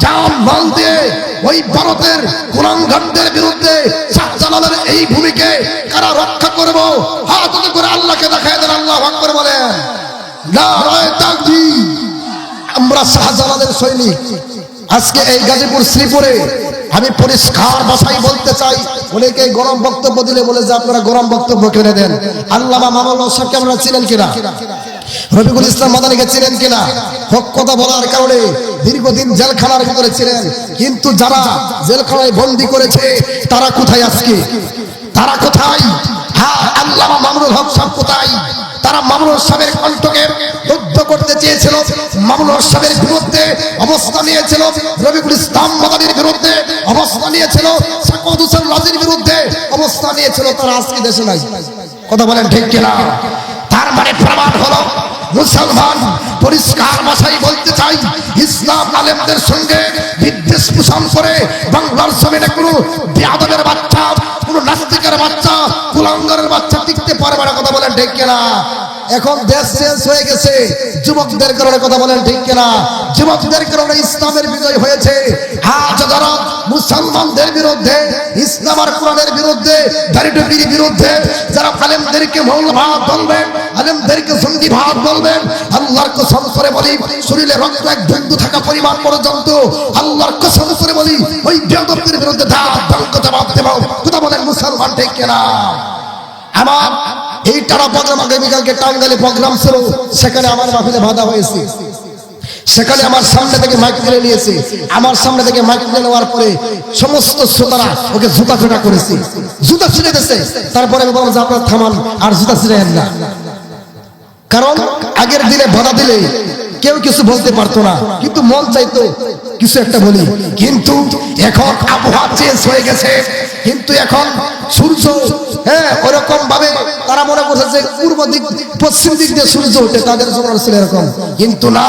জান মাল দিয়ে ওই ভারতের কুলাঙ্গারদের বিরুদ্ধে শাহজালালের এই ভূমিকে কারা রক্ষা করব? হাত উঁচু করে আল্লাহকে দেখায় দেন, আল্লাহু আকবার বলেন। নারায়ে তাকবীর। আমরা শাহজালালের সৈনিক। আজকে এই গাজীপুর শ্রীপুরে আমি পরিষ্কার ভাষায় বলতে চাই, অনেকে গরম বক্তব্য দিলে বলে যে আপনারা গরম বক্তব্য কেন দেন। আল্লামা মামুনুল হক সাহেবকে আপনারা চিনেন কিনা? রফিকুল ইসলাম মাদানীকে চিনেন কিনা? হক কথা বলার কারণে দীর্ঘদিন জেলখানার ভিতরে ছিলেন, কিন্তু যারা জেলখানায় বন্দী করেছে তারা কোথায় আজকে? তারা কোথায়? হ্যাঁ, আল্লামা মামুনুল হক সাহেব কোথায়? তারা মামুনুল সাহেবের কণ্ঠকে রুদ্ধ করতে চেয়েছিল, মামুনুল সাহেবের বিরুদ্ধে অবস্থা নিয়েছিল, রফিকুল ইসলাম মাদানীর বিরুদ্ধে অবস্থা নিয়েছিল, সাকাওয়াত হোসেন রাজীর বিরুদ্ধে অবস্থা নিয়েছিল। তারা আজকে দেশে নাই। কথা বলেন ঠিক কিনা? তার মানে প্রমাণ হলো মুসলমান। পরিষ্কার ভাষায় বলতে চাই, ইসলাম আলেমদের সঙ্গে বিদ্বেষ পোষণ করে বাংলার জমিনে কোনো বেয়াদবের বাচ্চা, কোনো নাস্তিকের বাচ্চা, কুলাঙ্গারের বাচ্চা টিকতে পারবে না। কথা বলেন ঠিক কিনা? এখন দেশ চেঞ্জ হয়ে গেছে যুবকদের কারণে। কথা বলেন ঠিক কিনা? যুবকদের কারণে ইসলামের বিজয় হয়েছে। আজ যারা মুসলমানদের বিরুদ্ধে, ইসলাম আর কোরআনের বিরুদ্ধে, দাড়িটুপির বিরুদ্ধে যারা আলেমদেরকে মৌলবাদ বলবেন, আলেমদেরকে জঙ্গিবাদ বলবেন, আল্লাহর কসম করে বলি, শরীরে রক্ত এক বিন্দু থাকা পরিমাণ পর্যন্ত আল্লাহর কসম করে বলি ওই বেয়াদবদের বিরুদ্ধে জবাব দেব। কথা বলেন মুসলমান ঠিক কিনা? আমার এই টানা প্রোগ্রাম আগামীকালকে টাঙ্গাইলে প্রোগ্রাম ছিল, সেখানে আমার মাহফিলে বাধা হয়েছে। সেখানে আমার সামনে থেকে মাইক তুলে নিয়েছে। আমার সামনে থেকে মাইক তুলে নেওয়ার পরে সমস্ত শ্রোতারা ওকে জুতা ফেটা করেছে, জুতা ছিঁড়ে দিয়েছে। তারপরে আমি বললাম যে আপনারা থামান, আর জুতা ছিঁড়েন না। কারণ আগের দিনে বাধা দিলে কেউ কিছু বলতে পারতো না, কিন্তু মন চাইতো কিছু একটা বলি। কিন্তু এখন আবহাওয়া চেঞ্জ হয়ে গেছে, কিন্তু এখন সূর্য ওরকম ভাবে তারা মনে করছে যে পূর্ব দিক পশ্চিম দিক দিয়ে সূর্য ওঠে, তাদের জন্য ছিল এরকম। কিন্তু না,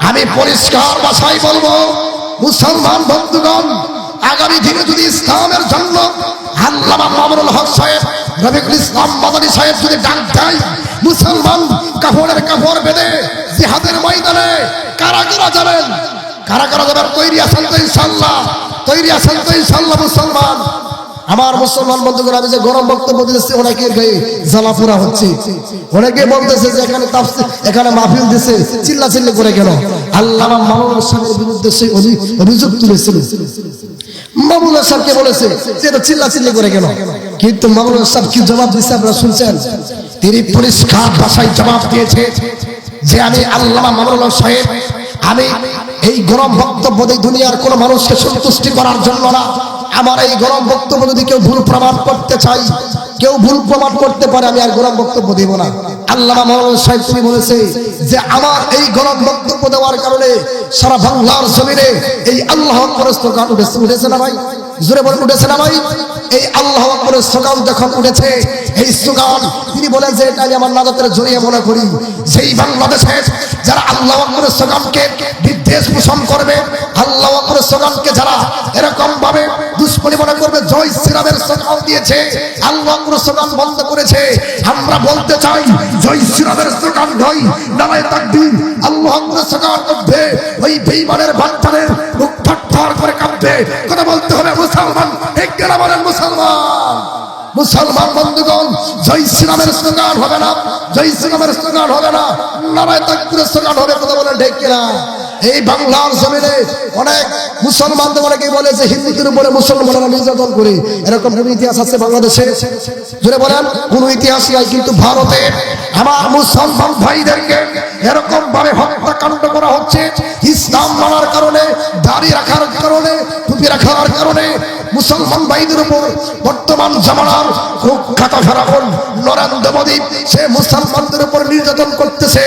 আমি পরিষ্কার ভাষায় বলবো মুসলমান বন্ধুগণ, আগামী দিনে যদি ইসলামের জন্য আল্লামা মামুনুল হক সাহেব, রফিকুল ইসলাম মাদানী সাহেব যদি ডাক দেয়, মুসলমান কাপড়ের কাপড় বেঁধে জিহাদের ময়দানে কারা কারা যাবেন? কারা কারা যাবেন? তৈরি আছেন তো ইনশাআল্লাহ? তৈরি আছেন তো ইনশাআল্লাহ মুসলমান? আমার মুসলমান বন্ধুগণ, আমি যে গরম বক্তব্য দিতেছি অনেকের গায়ে জ্বালা পোড়া হচ্ছে। অনেকে বলতেছে যে এখানে তাফসীর, এখানে মাহফিল দিছে, চিল্লা চিল্লি করে কেন? আল্লামা মামুনুল সাহেবের বিরুদ্ধে সেই অভিযোগ তুলেছিল। মামুনুল সাহেবকে বলেছে যে এটা চিল্লা চিল্লি করে কেন? কিন্তু মামুনুল সাহেব কি জবাব দিয়েছে আপনারা শুনছেন? তিনি পরিষ্কার ভাষায় জবাব দিয়েছে যে আমি আল্লামা মামুনুল সাহেব, আমি এই গরম বক্তব্য দিই দুনিয়ার কোন মানুষকে সন্তুষ্টি করার জন্য না। আমার এই গরম বক্তব্য যদি কেউ ভুল প্রমাণ করতে চাই, কেউ ভুল প্রমাণ করতে পারে, আমি আর গরম বক্তব্য দেব না। আল্লামা মাওলানা সাহেব তুমি বলেছে যে আমার এই গরম বক্তব্য দেওয়ার কারণে সারা বাংলার জমিনে এই আল্লাহু আকবার স্লোগান উঠেছে না ভাই? জোরে বলে উঠেছে না ভাই? এই আল্লাহু আকবার স্লোগান যখন উঠেছে, এই স্লোগান তিনি বলেন যে এটা আমি আমার নাজাতের জড়িয়ে মনে করি। সেই বাংলাদেশে যারা আল্লাহু আকবার স্লোগানকে বিদ্বেষ পোষণ করবে, আল্লাহু আকবার স্লোগানকে যারা এরকম ভাবে দুশ্মনী মনে করবে, জয় শ্রীরামের স্লোগান দিয়েছে, আল্লাহু আকবার স্লোগান বন্ধ করেছে, আমরা বলতে চাই জয় শ্রীরামের স্লোগান নয়, নারায়ে তাকবীর আল্লাহু আকবার স্লোগান করবে ওই বেঈমানের বাচ্চাদের মুখ থরথর করে কাঁপবে। কথা বলতে হবে মুসলমান, ঠিক কিনা বলেন মুসলমান? মুসলমান বন্ধুগণ, জয় শ্রীরামের স্লোগান হবে না, জয় শ্রীরামের স্লোগান হবে না, নারায়ে তাকবীরের স্লোগান হবে। কথা বলেন ঠিক কিনা? এই বাংলার জমিনে অনেক মুসলমানদের অনেকেই বলে যে হিন্দুদের উপরে মুসলমানরা নির্যাতন করে, এরকম কোন ইতিহাস আছে বাংলাদেশে? জোরে বলেন, কোন ইতিহাস নাই। কিন্তু ভারতে আমার মুসলমান ভাইদেরকে এরকম ভাবে হত্যাকাণ্ড করা হচ্ছে ইসলাম মানার কারণে, দাড়ি রাখার কারণে, টুপি রাখার কারণে। মুসলমান ভাইদের উপর বর্তমান জামানার কুখ্যাত ফেরাউন নরেন্দ্র মোদী সে মুসলমানদের উপর নির্যাতন করতেছে।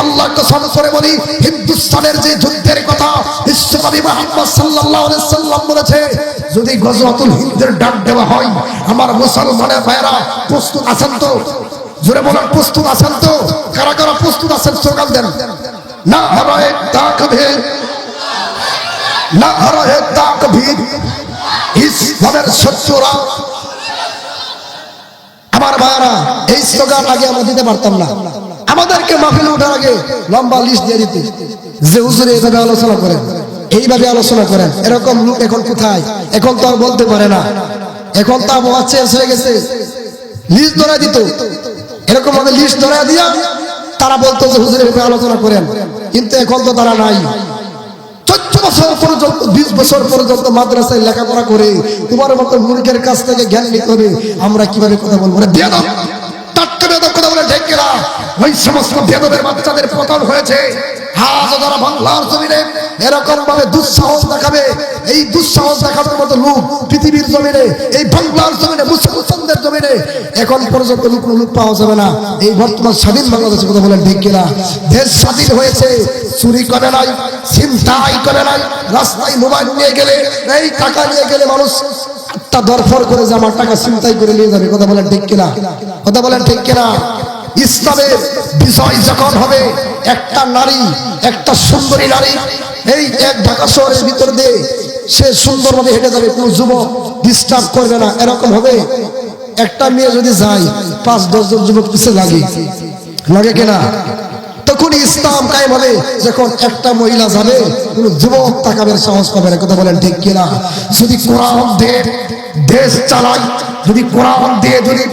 আল্লাহ কসম করে বলি, হিন্দুস্তানের যে যুদ্ধের কথা বিশ্বনবী মুহাম্মদ সাল্লাল্লাহু আলাইহি সাল্লাম বলেছে, যদি গজওয়াতুল হিন্দের ডাক দেওয়া হয়, আমার মুসলমানের ভাইরা প্রস্তুত আছেন তো? জোরে বলেন, প্রস্তুত আছেন তো? কারা কারা প্রস্তুত আছেন স্লোগান দেন। নারায়ে তাকবীর, নারায়ে তাকবীর। ইসলামের শত্রুরা, আমার ভাইরা, এই স্লোগান আগে আমরা দিতে পারতাম না। আমাদেরকে মাহফিলে ওঠার আগে লম্বা লিস্ট দিয়ে দিতে যে হুজুর এইভাবে আলোচনা করেন, এইভাবে আলোচনা করেন। এরকম লোক এখন কোথায়? এখন তো আর বলতে পারে না, এখন তো আবহাওয়া চেঞ্জ হয়ে গেছে। লিস্ট ধরা দিত, এরকম ভাবে লিস্ট ধরা দিয়া তারা বলতো যে হুজুরের ব্যাপারে আলোচনা করেন, কিন্তু এখন তো তারা নাই। 14 বছর পর্যন্ত 20 বছর পর্যন্ত মাদ্রাসায় লেখাপড়া করে তোমার মতো মূর্খের কাছ থেকে জ্ঞান নিতে হবে। আমরা কিভাবে কথা বলবো? বেয়াদব, টাটকা বেয়াদব কথা বলে ঠিক কিনা? ওই সমস্ত বেয়াদবের বাচ্চাদের পতন হয়েছে। যারা বাংলার জমিনে এরকম ভাবে দুঃসাহস দেখাবে, এই দুঃসাহস দেখানোর মতো লোক পৃথিবীর জমিনে, এই বাংলার জমিনে, মুসলমানদের জমিনে এখন পর্যন্ত লোক পাওয়া যাবে না। এই বর্তমান স্বাধীন বাংলাদেশের কথা বলেন ঠিক কিনা? দেশ স্বাধীন হয়েছে, চুরি করে নাই, ছিনতাই করে নাই। রাস্তায় মোবাইল নিয়ে গেলে, এই টাকা নিয়ে গেলে মানুষ একটা দরফর করে যে আমার টাকা ছিনতাই করে নিয়ে যাবে। কথা বলেন ঠিক কিনা? কথা বলেন ঠিক কিনা? ইসলামের বিজয় যখন হবে, একটা নারী, একটা সুন্দরী নারী এই এক ঢাকা শহরের ভিতর দিয়ে সে সুন্দরভাবে হেঁটে যাবে, কোনো যুবক ডিস্টার্ব করবে না, এরকম হবে। একটা মেয়ে যদি যায়, 5-10 জন যুবক পিছিয়ে লাগে কিনা? তখন ইসলাম কায়েম হবে। যখন একটা মহিলা যাবে, কোন যুবক তাকাবের সাহস পাবে না। কথা বলেন ঠিক কিনা? যদি কোরআন দিয়ে দেশ চালাই, যদি কোরআন দিয়ে যদি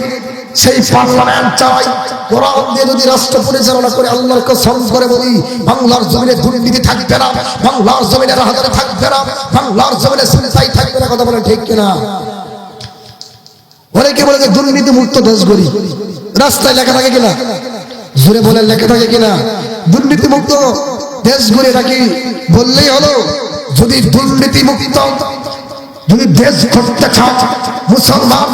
সেই পার্লামেন্ট চালাই, কোরআন দিয়ে যদি রাষ্ট্র পরিচালনা করে, আল্লাহর কসম করে বলি, বাংলার জমিনে দুর্নীতি থাকবে না, বাংলার জমিনে রাহাজানি থাকবে না, বাংলার জমিনে ছিনতাই থাকবে না। কথা বলেন ঠিক কিনা? অনেকে বলে যে দুর্নীতি মুক্ত দেশ গড়ি, রাস্তায় লেখা থাকে কিনা? জোরে বলেন, লেখা থাকে কিনা? দুর্নীতি মুক্ত দেশ গড়ি নাকি বললেই হলো? যদি দুর্নীতি মুক্ত যদি দেশ করতে চাও, মুসলমান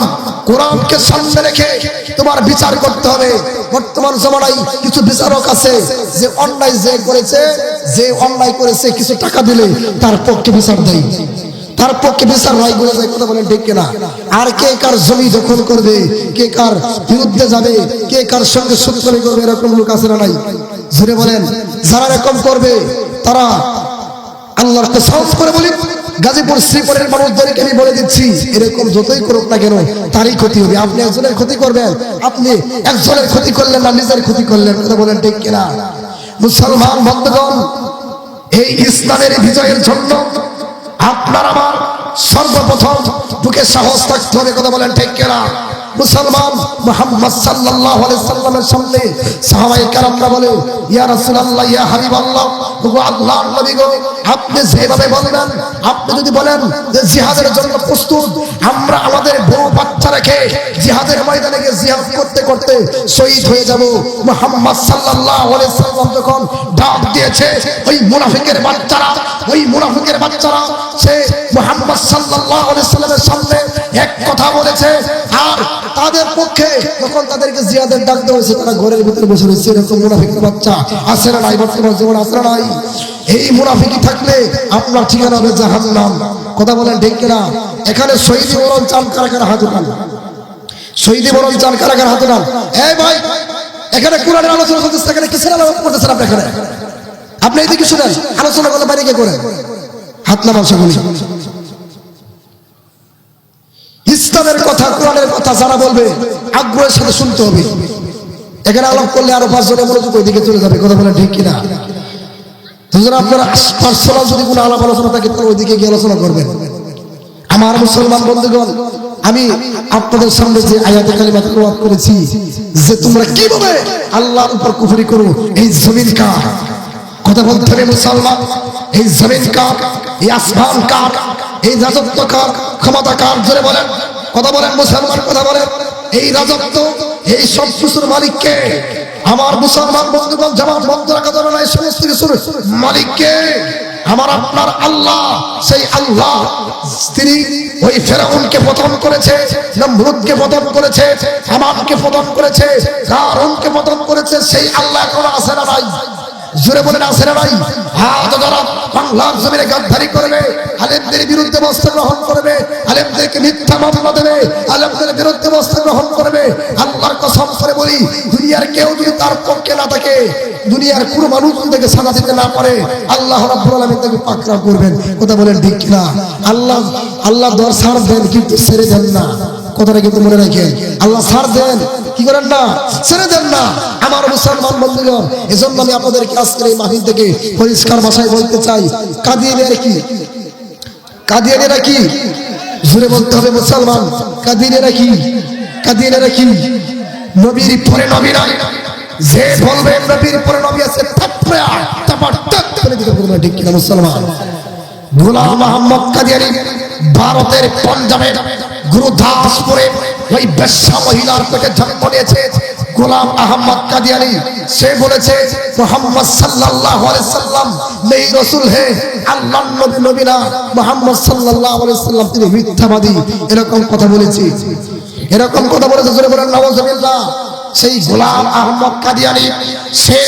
কোরআনকে সামনে রেখে তোমার বিচার করতে হবে। বর্তমান জমানায় কিছু বিচারক আছে যে অন্যায় যে করেছে, যে অন্যায় করেছে কিছু টাকা দিলে তার পক্ষে বিচার দেয়, তার পক্ষে বিচার রায় করে যায়। কথা বলেন ঠিক কিনা? আর কে কার জমি দখল করবে, কে কার বিরুদ্ধে যাবে, কে কার সঙ্গে শত্রুতা করবে, এরকম লোক আছে না নাই? জোরে বলেন। যারা এরকম করবে তারা আল্লাহর কসম করে বলি, গাজীপুর শ্রীপুরের মানুষদেরকে আমি বলে দিচ্ছি, এরকম যতই করুক না কেন তারই ক্ষতি হবে। আপনি একজনের ক্ষতি করবেন, আপনি একজনের ক্ষতি করলেন না, নিজের ক্ষতি করলেন। কথা বলেন ঠিক কিনা? মুসলমান বন্ধুগণ, এই ইসলামের বিজয়ের জন্য আপনার আমার সর্বপ্রথম বুকে সাহস থাকতে হবে। কথা বলেন ঠিক কিনা? মুসলমান মুহাম্মদ সাল্লাল্লাহু আলাইহি সাল্লামের সামনে সাহাবায়ে কেরামরা বলে, ইয়া রাসূলুল্লাহ, ইয়া হাবিবাল্লাহ, ওগো আল্লাহর নবী গো, আপনি যেভাবে বলবেন, আপনি যদি বলেন যে জিহাদের জন্য প্রস্তুত, আমরা আমাদের বউ বাচ্চা রেখে জিহাদের ময়দানে গিয়ে জিহাদ করতে করতে শহীদ হয়ে যাব। মুহাম্মদ সাল্লাল্লাহু আলাইহি সাল্লাম যখন ডাক দিয়েছে, ওই মুনাফিকের বাচ্চারা সে মুহাম্মদ সাল্লাল্লাহু আলাইহি সাল্লামের সামনে এক কথা বলেছে, আর তাদের পক্ষে যখন তাদেরকে জিহাদের ডাক দেওয়া হয়েছে, তারা ঘরের ভিতরে বসে রয়েছে। এরকম মুনাফিকের বাচ্চা আছে না নাই? বর্তমান জীবনে আছে না নাই? এই মুনাফিকি থাকলে আপনার ঠিকানা হবে জাহান্নাম। কথা বলেন ঠিক কিনা? এখানে শহীদ বরণ চান কারা কারা? হাত উঠান। শহীদ বরণ চান কারা কারা? হাত উঠান। এই ভাই, এখানে কোরআনের আলোচনা চলতেছে, এখানে কিসের আলোচনা করতেছেন আপনি? এখানে আপনি এইদিকে শুনেন, আলোচনা করলে বাইরে কে করেন? হাত নামান সকলে। ইসলামের কথা, কোরআনের কথা যারা বলবে আগ্রহের সাথে শুনতে হবে। এখানে আলাপ করলে আরো 5 জনের মনোযোগ ওইদিকে চলে যাবে। কথা বলেন ঠিক কিনা? আপনারা পার্সোনাল যদি কোনো আলাপ আলোচনা থাকে তাহলে ওইদিকে গিয়ে আলোচনা করবেন। আমার মুসলমান বন্ধুগণ, আমি আপনাদের সামনে যে আয়াতে কালিমা তেলাওয়াত করেছি যে তোমরা কিভাবে আল্লাহর উপর কুফরি করো, এই জমিন কার? কথা বলতে হবে মুসলমান, এই জমিন কার, এই আসমান কার, এই রাজত্ব কার, ক্ষমতা কার? জোরে বলেন, কথা বলেন মুসলমান, কথা বলেন। এই রাজত্ব, এই সব কিছুর মালিককে? আমার মুসলমান বন্ধুগণ, জবান বন্ধ রাখা যাবে না। এই সমস্ত কিছুর মালিককে আমার আপনার আল্লাহ। সেই আল্লাহ তিনি ওই ফেরাউনকে পতন করেছে, নমরুদকে পতন করেছে, হামানকে পতন করেছে, কারুনকে পতন করেছে। সেই আল্লাহ এখন আছে না নাই? জোরে বলেন, আছে না নাই? হাত যারা বাংলার জমিনে গাদ্দারি করবে, আলেমদের বিরুদ্ধে ব্যবস্থা গ্রহণ করবে, আলেমদেরকে মিথ্যা মামলা দেবে, আলেমদের বিরুদ্ধে ব্যবস্থা গ্রহণ করবে, আল্লাহর কসম করে বলি, দুনিয়ার কেউ যদি তার পক্ষে না থাকে, দুনিয়ার কোনো মানুষ থেকে সাজা দিতে না পারে, আল্লাহ রাব্বুল আলামিন তাকে পাকড়া করবেন। কথা বলেন ঠিক কিনা? আল্লাহ দর ছাড় দেন, কিন্তু ছেড়ে দেন না। কথাটা কিন্তু মনে রাখেন, আল্লাহ ছাড় দেন, কি করেন না? ছেড়ে দেন না। আমার আমার মুসলমান বন্ধুগণ, এজন্য আমি আপনাদেরকে আজকের এই মাহফিল থেকে পরিষ্কার ভাষায় বলতে চাই, কাদিয়ানীরা কি? কাদিয়ানীরা কি? জোরে বলতে হবে মুসলমান, কাদিয়ানীরা কি? কাদিয়ানীরা কি? নবীর পরে নবী নাই, যে বলবে নবীর পরে নবী আছে থাপড়া তারপর টাক করে দিতে বলবেন, ঠিক কিনা মুসলমান? গোলাম মোহাম্মদ কাদিয়ানী ভারতের পাঞ্জাবের গুরুদাসপুরে ওই বেশ্যা মহিলার পেটে জন্ম নিয়েছে। গোলাম আহমদ কাদিয়ানী সে বলেছে মুহাম্মদ সাল্লাল্লাহু আলাইহি সাল্লাম নেই রাসূল হে, আল্লাহর নবী নবী না, মুহাম্মদ সাল্লাল্লাহু আলাইহি সাল্লাম তিনি মিথ্যাবাদী, এরকম কথা বলেছে। এরকম কথা বলেছে, জোরে বলেন নাউজুবিল্লাহ। সেই গোলাম আহমদ কাদিয়ানী সে